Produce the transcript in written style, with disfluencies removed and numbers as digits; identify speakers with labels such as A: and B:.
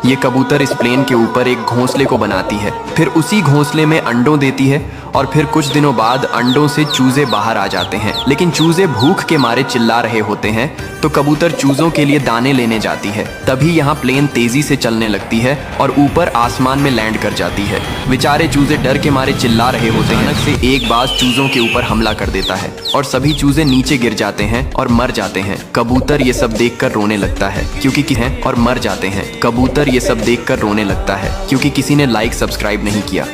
A: ये कबूतर इस प्लेन के ऊपर एक घोंसले को बनाती है, फिर उसी घोंसले में अंडों देती है और फिर कुछ दिनों बाद अंडों से चूजे बाहर आ जाते हैं। लेकिन चूजे भूख के मारे चिल्ला रहे होते हैं, तो कबूतर चूजों के लिए दाने लेने जाती है। तभी यहाँ प्लेन तेजी से चलने लगती है और ऊपर आसमान में लैंड कर जाती है। बेचारे चूजे डर के मारे चिल्ला रहे होते हैं। अचानक से एक बाज चूजों के ऊपर हमला कर देता है और सभी चूजे नीचे गिर जाते हैं और मर जाते हैं। कबूतर ये सब देखकर रोने लगता है क्योंकि किसी ने लाइक सब्सक्राइब नहीं किया।